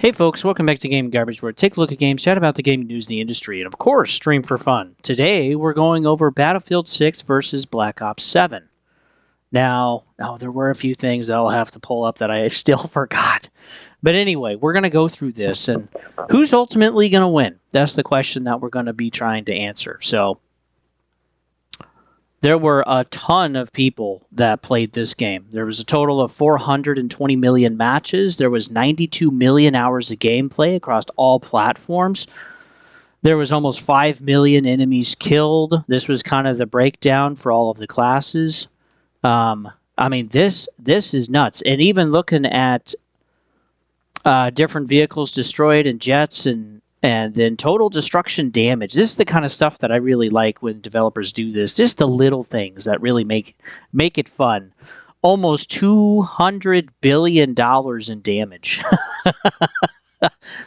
Hey folks, welcome back to Game Garbage, where we take a look at games, chat about the gaming news in the industry, and of course, stream for fun. Today, we're going over Battlefield 6 versus Black Ops 7. Now, there were a few things that I'll have to pull up that I still forgot. But anyway, we're going to go through this, and who's ultimately going to win? That's the question that we're going to be trying to answer. So, there were a ton of people that played this game. There was a total of 420 million matches. There was 92 million hours of gameplay across all platforms. There was almost 5 million enemies killed. This was kind of the breakdown for all of the classes. This is nuts. And even looking at different vehicles destroyed and jets and then total destruction damage. This is the kind of stuff that I really like when developers do this. Just the little things that really make it fun. Almost $200 billion in damage.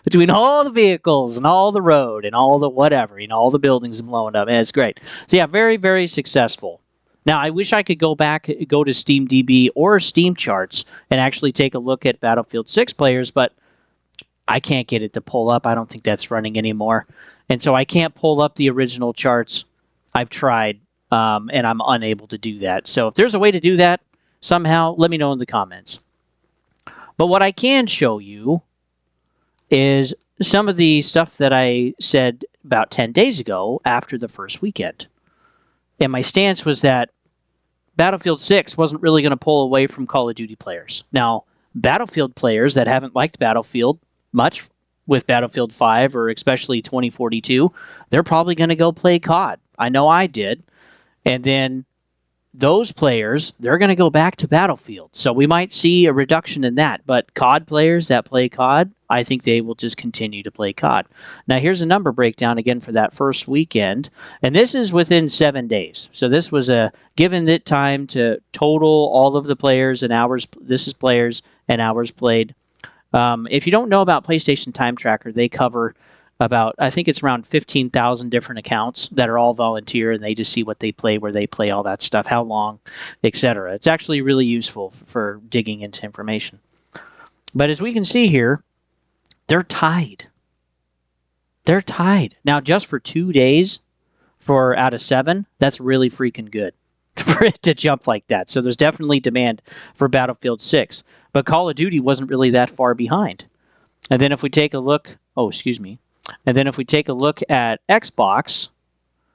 Between all the vehicles and all the road and all the whatever, all the buildings blowing up. And it's great. So yeah, very, very successful. Now, I wish I could go to SteamDB or Steam charts and actually take a look at Battlefield 6 players, but I can't get it to pull up. I don't think that's running anymore. And so I can't pull up the original charts. I've tried, and I'm unable to do that. So if there's a way to do that somehow, let me know in the comments. But what I can show you is some of the stuff that I said about 10 days ago after the first weekend. And my stance was that Battlefield 6 wasn't really going to pull away from Call of Duty players. Now, Battlefield players that haven't liked Battlefield much with Battlefield 5 or especially 2042, they're probably going to go play COD. I know I did. And then those players, they're going to go back to Battlefield. So we might see a reduction in that. But COD players that play COD, I think they will just continue to play COD. Now, here's a number breakdown again for that first weekend. And this is within 7 days. So this was a given it time to total all of the players and hours. This is players and hours played. If you don't know about PlayStation Time Tracker, they cover about, I think it's around 15,000 different accounts that are all volunteer, and they just see what they play, where they play, all that stuff, how long, etc. It's actually really useful for digging into information. But as we can see here, they're tied. They're tied. Now, just for 2 days out of 7, that's really freaking good for it to jump like that. So there's definitely demand for Battlefield 6. But Call of Duty wasn't really that far behind. And then if we take a look, and then if we take a look at Xbox,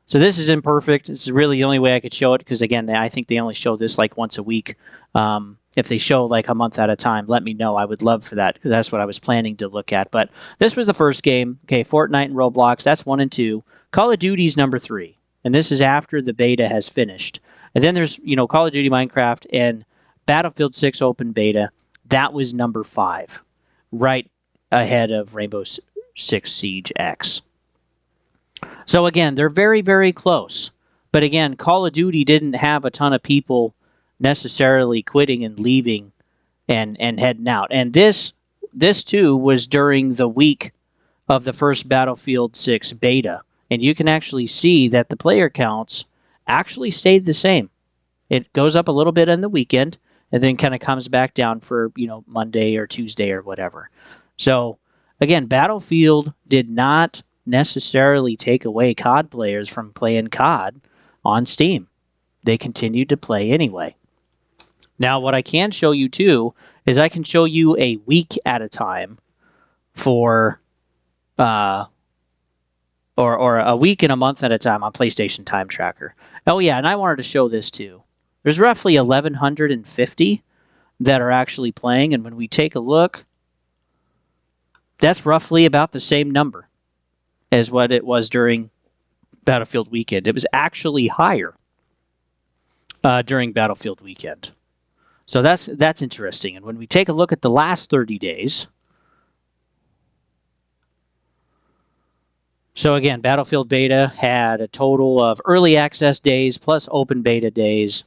so this is imperfect. This is really the only way I could show it because, again, I think they only show this like once a week. If they show like a month at a time, let me know. I would love for that because that's what I was planning to look at. But this was the first game. Okay, Fortnite and Roblox, that's 1 and 2. Call of Duty's number 3. And this is after the beta has finished. And then there's, Call of Duty Minecraft and Battlefield 6 Open Beta. That was number 5, right ahead of Rainbow Six Siege X. So again, they're very, very close. But again, Call of Duty didn't have a ton of people necessarily quitting and leaving and heading out. And this too was during the week of the first Battlefield 6 beta. And you can actually see that the player counts actually stayed the same. It goes up a little bit on the weekend and then kind of comes back down for, Monday or Tuesday or whatever. So, again, Battlefield did not necessarily take away COD players from playing COD on Steam. They continued to play anyway. Now, what I can show you, too, is I can show you a week at a time for, or a week and a month at a time on PlayStation Time Tracker. Oh, yeah, and I wanted to show this, too. There's roughly 1,150 that are actually playing, and when we take a look, that's roughly about the same number as what it was during Battlefield Weekend. It was actually higher during Battlefield Weekend. So that's interesting. And when we take a look at the last 30 days, so again, Battlefield Beta had a total of early access days plus open beta days.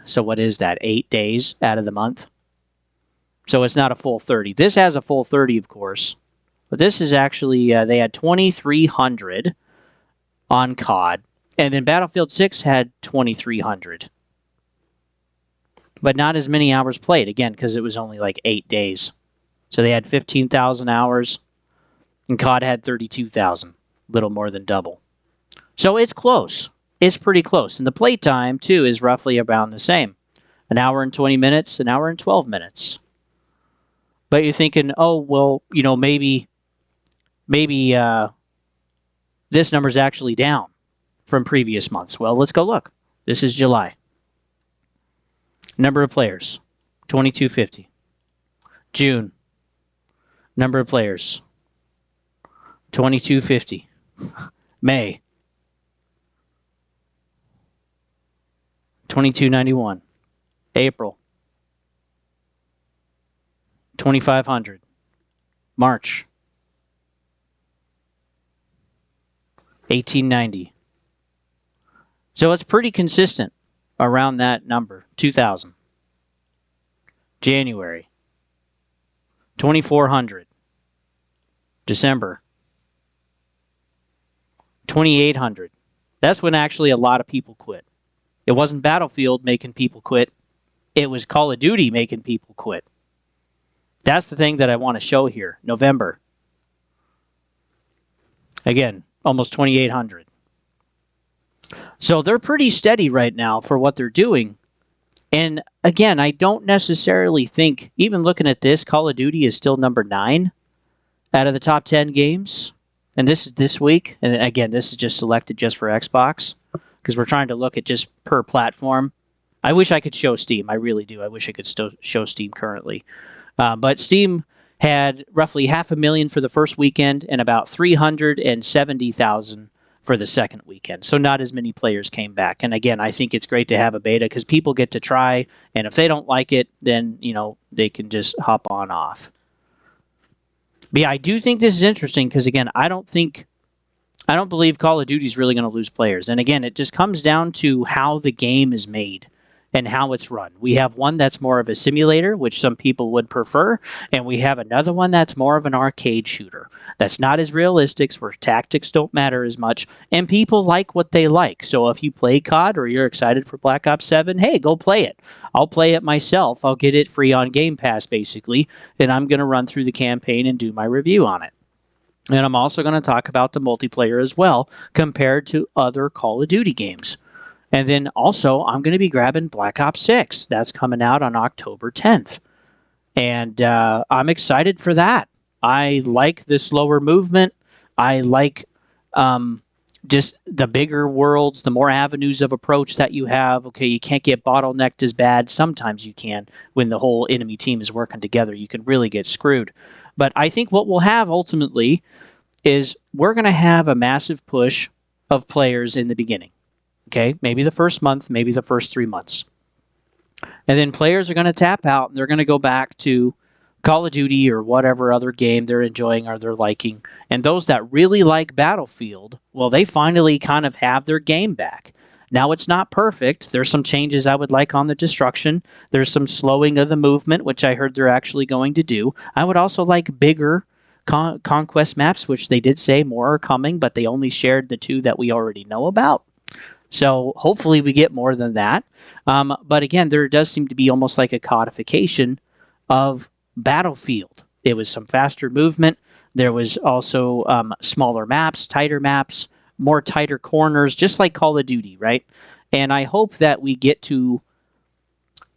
So what is that? 8 days out of the month. So it's not a full 30. This has a full 30, of course. But this is actually, they had 2,300 on COD. And then Battlefield 6 had 2,300. But not as many hours played, again, because it was only like 8 days. So they had 15,000 hours, and COD had 32,000, little more than double. So it's close. It's pretty close. And the playtime, too, is roughly around the same. An hour and 20 minutes, an hour and 12 minutes. But you're thinking, oh, well, maybe this number's actually down from previous months. Well, let's go look. This is July. Number of players, 2250. June, number of players, 2250. May, 2291. April, 2500. March, 1890. So it's pretty consistent around that number, 2000. January, 2400. December, 2800. That's when actually a lot of people quit. It wasn't Battlefield making people quit. It was Call of Duty making people quit. That's the thing that I want to show here. November. Again, almost 2,800. So they're pretty steady right now for what they're doing. And again, I don't necessarily think, even looking at this, Call of Duty is still number 9 out of the top 10 games. And this is this week. And again, this is just selected just for Xbox because we're trying to look at just per platform. I wish I could show Steam. I really do. I wish I could still show Steam currently. But Steam had roughly 500,000 for the first weekend and about 370,000 for the second weekend. So not as many players came back. And again, I think it's great to have a beta because people get to try. And if they don't like it, then, they can just hop on off. But yeah, I do think this is interesting because, again, I don't believe Call of Duty is really going to lose players. And again, it just comes down to how the game is made and how it's run. We have one that's more of a simulator, which some people would prefer, and we have another one that's more of an arcade shooter. That's not as realistic, where tactics don't matter as much, and people like what they like. So if you play COD or you're excited for Black Ops 7, hey, go play it. I'll play it myself. I'll get it free on Game Pass, basically, and I'm going to run through the campaign and do my review on it. And I'm also going to talk about the multiplayer as well, compared to other Call of Duty games. And then also, I'm going to be grabbing Black Ops 6. That's coming out on October 10th. And I'm excited for that. I like the slower movement. I like just the bigger worlds, the more avenues of approach that you have. Okay, you can't get bottlenecked as bad. Sometimes you can when the whole enemy team is working together. You can really get screwed. But I think what we'll have ultimately is we're going to have a massive push of players in the beginning. Okay, maybe the first month, maybe the first 3 months. And then players are going to tap out and they're going to go back to Call of Duty or whatever other game they're enjoying or they're liking. And those that really like Battlefield, well, they finally kind of have their game back. Now, it's not perfect. There's some changes I would like on the destruction. There's some slowing of the movement, which I heard they're actually going to do. I would also like bigger conquest maps, which they did say more are coming, but they only shared the 2 that we already know about. So hopefully we get more than that. But again, there does seem to be almost like a codification of Battlefield. It was some faster movement. There was also smaller maps, tighter maps, more tighter corners, just like Call of Duty, right? And I hope that we get to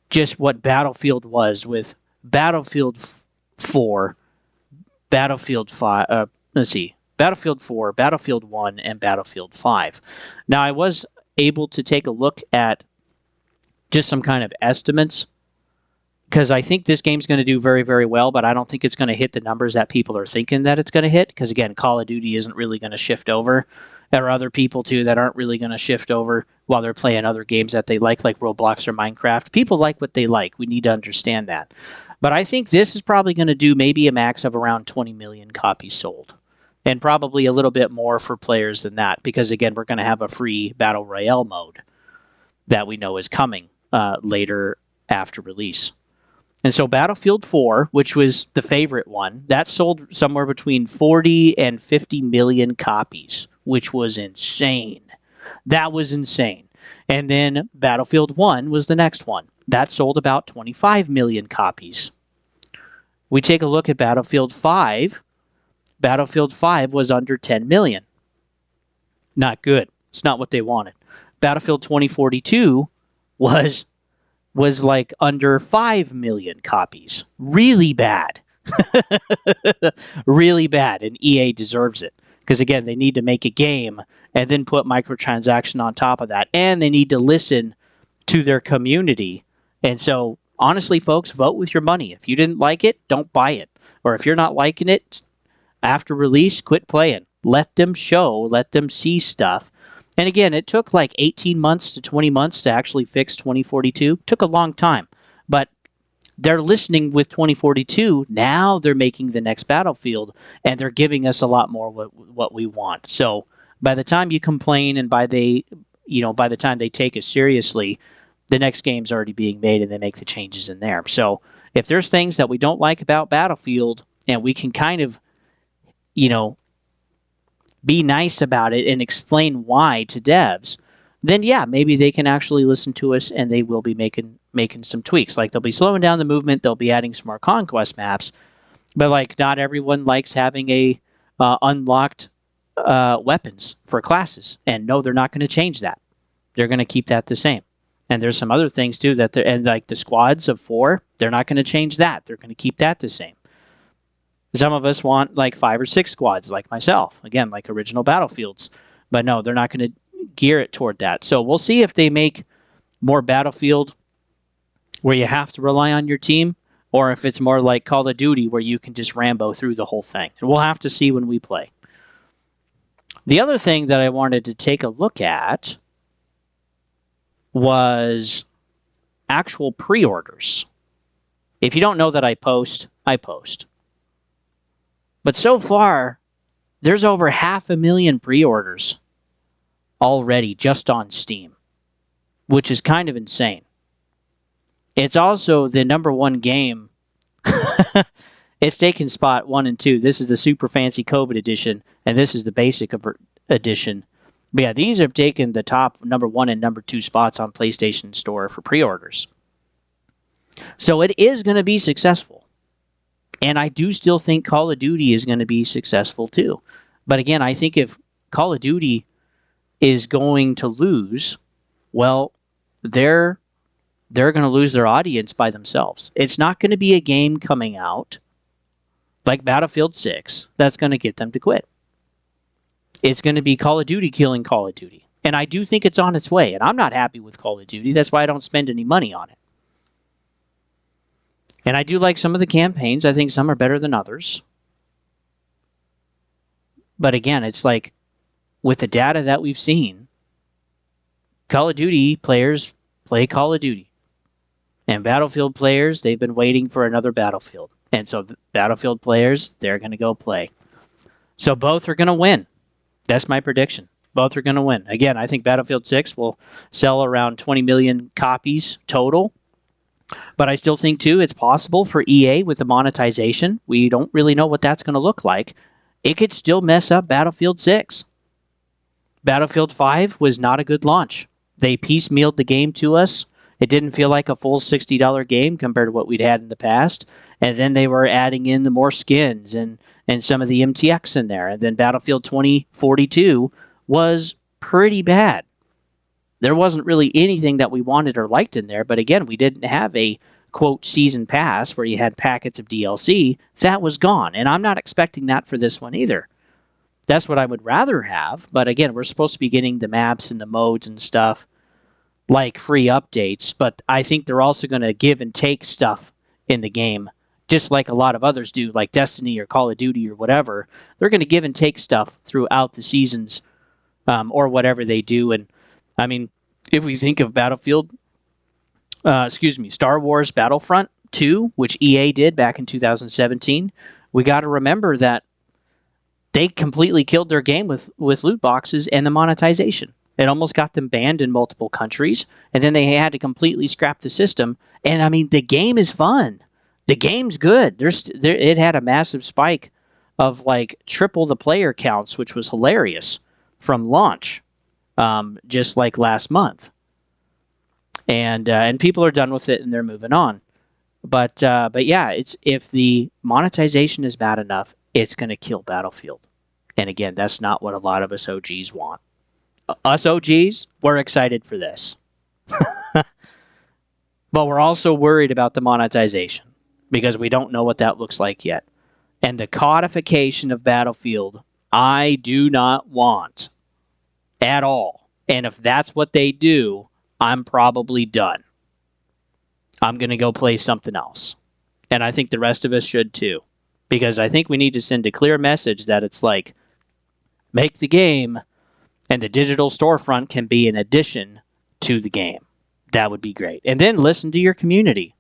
just what Battlefield was with Battlefield 4, Battlefield 5, Battlefield 4, Battlefield 1, and Battlefield 5. Now, I was able to take a look at just some kind of estimates because I think this game's going to do very, very well, but I don't think it's going to hit the numbers that people are thinking that it's going to hit because, again, Call of Duty isn't really going to shift over. There are other people, too, that aren't really going to shift over while they're playing other games that they like Roblox or Minecraft. People like what they like. We need to understand that. But I think this is probably going to do maybe a max of around 20 million copies sold. And probably a little bit more for players than that because, again, we're going to have a free Battle Royale mode that we know is coming later after release. And so Battlefield 4, which was the favorite one, that sold somewhere between 40 and 50 million copies, which was insane. That was insane. And then Battlefield 1 was the next one. That sold about 25 million copies. We take a look at Battlefield 5. Battlefield 5 was under 10 million. Not good. It's not what they wanted. Battlefield 2042 was like under 5 million copies. Really bad. Really bad. And EA deserves it. Because again, they need to make a game and then put microtransaction on top of that. And they need to listen to their community. And so, honestly, folks, vote with your money. If you didn't like it, don't buy it. Or if you're not liking it after release, quit playing. Let them show, let them see stuff. And again, it took like 18 months to 20 months to actually fix 2042. Took a long time. But they're listening with 2042. Now they're making the next Battlefield, and they're giving us a lot more what we want. So by the time you complain and by the time they take us seriously, the next game's already being made and they make the changes in there. So if there's things that we don't like about Battlefield and we can kind of, be nice about it and explain why to devs, then yeah, maybe they can actually listen to us and they will be making some tweaks. Like they'll be slowing down the movement, they'll be adding some more conquest maps, but like not everyone likes having a unlocked weapons for classes. And no, they're not going to change that. They're going to keep that the same. And there's some other things too and like the squads of 4, they're not going to change that. They're going to keep that the same. Some of us want like 5 or 6 squads, like myself. Again, like original Battlefields. But no, they're not going to gear it toward that. So we'll see if they make more Battlefield where you have to rely on your team, or if it's more like Call of Duty where you can just Rambo through the whole thing. And we'll have to see when we play. The other thing that I wanted to take a look at was actual pre-orders. If you don't know that I post. But so far, there's over 500,000 pre-orders already just on Steam, which is kind of insane. It's also the number one game. It's taken spot 1 and 2. This is the super fancy COVID edition, and this is the basic edition. But yeah, these have taken the top number 1 and number 2 spots on PlayStation Store for pre-orders. So it is going to be successful. And I do still think Call of Duty is going to be successful too. But again, I think if Call of Duty is going to lose, well, they're going to lose their audience by themselves. It's not going to be a game coming out like Battlefield 6 that's going to get them to quit. It's going to be Call of Duty killing Call of Duty. And I do think it's on its way. And I'm not happy with Call of Duty. That's why I don't spend any money on it. And I do like some of the campaigns. I think some are better than others. But again, it's like with the data that we've seen, Call of Duty players play Call of Duty. And Battlefield players, they've been waiting for another Battlefield. And so Battlefield players, they're going to go play. So both are going to win. That's my prediction. Both are going to win. Again, I think Battlefield 6 will sell around 20 million copies total. But I still think, too, it's possible for EA with the monetization. We don't really know what that's going to look like. It could still mess up Battlefield 6. Battlefield 5 was not a good launch. They piecemealed the game to us. It didn't feel like a full $60 game compared to what we'd had in the past. And then they were adding in the more skins and some of the MTX in there. And then Battlefield 2042 was pretty bad. There wasn't really anything that we wanted or liked in there. But again, we didn't have a, quote, season pass where you had packets of DLC. That was gone. And I'm not expecting that for this one either. That's what I would rather have. But again, we're supposed to be getting the maps and the modes and stuff like free updates. But I think they're also going to give and take stuff in the game, just like a lot of others do, like Destiny or Call of Duty or whatever. They're going to give and take stuff throughout the seasons or whatever they do. And I mean, if we think of Star Wars Battlefront 2, which EA did back in 2017, we got to remember that they completely killed their game with loot boxes and the monetization. It almost got them banned in multiple countries, and then they had to completely scrap the system. And I mean, the game is fun. The game's good. It had a massive spike of like triple the player counts, which was hilarious from launch. Just like last month. And people are done with it and they're moving on. But yeah, it's if the monetization is bad enough, it's going to kill Battlefield. And again, that's not what a lot of us OGs want. Us OGs, we're excited for this. But we're also worried about the monetization because we don't know what that looks like yet. And the codification of Battlefield, I do not want at all. And if that's what they do, I'm probably done. I'm going to go play something else. And I think the rest of us should too. Because I think we need to send a clear message that it's like, make the game, and the digital storefront can be an addition to the game. That would be great. And then listen to your community.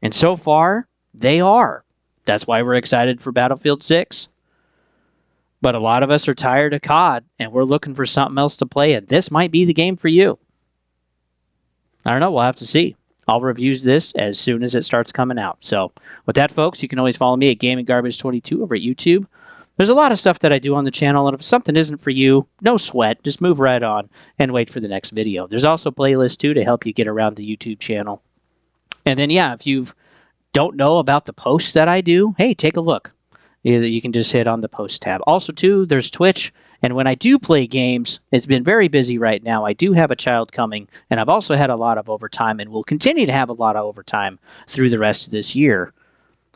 And so far, they are. That's why we're excited for Battlefield 6. But a lot of us are tired of COD, and we're looking for something else to play, and this might be the game for you. I don't know. We'll have to see. I'll review this as soon as it starts coming out. So with that, folks, you can always follow me at GamingGarbage22 over at YouTube. There's a lot of stuff that I do on the channel, and if something isn't for you, no sweat. Just move right on and wait for the next video. There's also playlists, too, to help you get around the YouTube channel. And then, yeah, if you don't know about the posts that I do, hey, take a look. You can just hit on the post tab. Also, too, there's Twitch. And when I do play games, it's been very busy right now. I do have a child coming, and I've also had a lot of overtime, and will continue to have a lot of overtime through the rest of this year.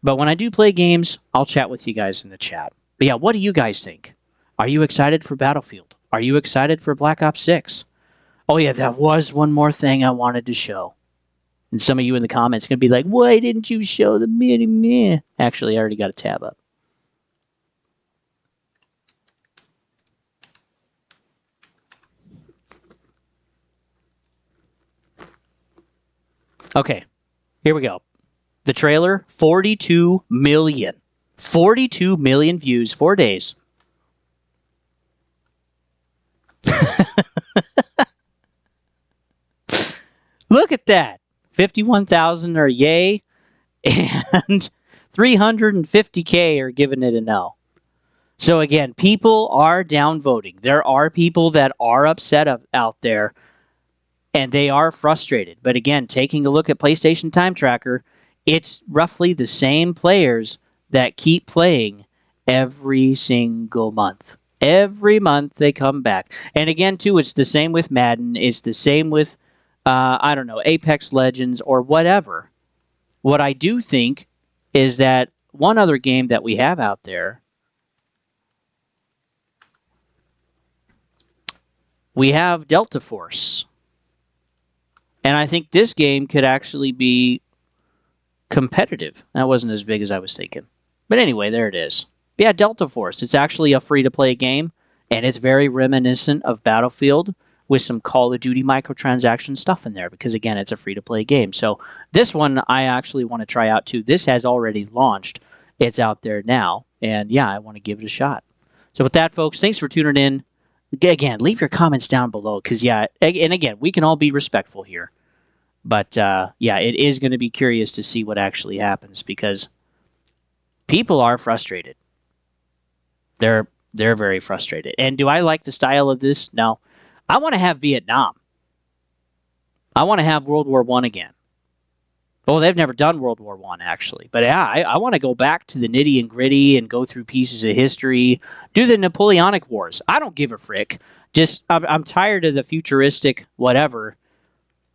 But when I do play games, I'll chat with you guys in the chat. But yeah, what do you guys think? Are you excited for Battlefield? Are you excited for Black Ops 6? Oh yeah, that was one more thing I wanted to show. And some of you in the comments are going to be like, why didn't you show the mini-meh? Actually, I already got a tab up. Okay, here we go. The trailer, 42 million. 42 million views, 4 days. Look at that. 51,000 are yay, and 350K are giving it a no. So again, people are downvoting. There are people that are upset out there, and they are frustrated. But again, taking a look at PlayStation Time Tracker, it's roughly the same players that keep playing every single month. Every month they come back. And again, too, it's the same with Madden. It's the same with, I don't know, Apex Legends or whatever. What I do think is that one other game that we have out there, we have Delta Force. And I think this game could actually be competitive. That wasn't as big as I was thinking. But anyway, there it is. But yeah, Delta Force. It's actually a free-to-play game, and it's very reminiscent of Battlefield with some Call of Duty microtransaction stuff in there because, again, it's a free-to-play game. So this one I actually want to try out, too. This has already launched. It's out there now, and yeah, I want to give it a shot. So with that, folks, thanks for tuning in. Again, leave your comments down below because, yeah, and again, we can all be respectful here. But, yeah, it is going to be curious to see what actually happens because people are frustrated. They're very frustrated. And do I like the style of this? No. I want to have Vietnam. I want to have World War I again. Well, they've never done World War I, actually. But yeah, I want to go back to the nitty and gritty and go through pieces of history. Do the Napoleonic Wars. I don't give a frick. Just, I'm tired of the futuristic whatever.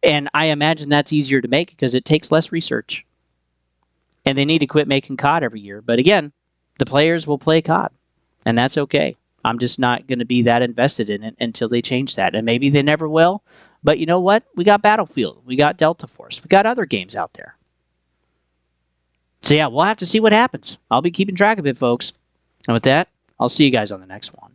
And I imagine that's easier to make because it takes less research. And they need to quit making COD every year. But again, the players will play COD. And that's okay. I'm just not going to be that invested in it until they change that. And maybe they never will. But you know what? We got Battlefield. We got Delta Force. We got other games out there. So yeah, we'll have to see what happens. I'll be keeping track of it, folks. And with that, I'll see you guys on the next one.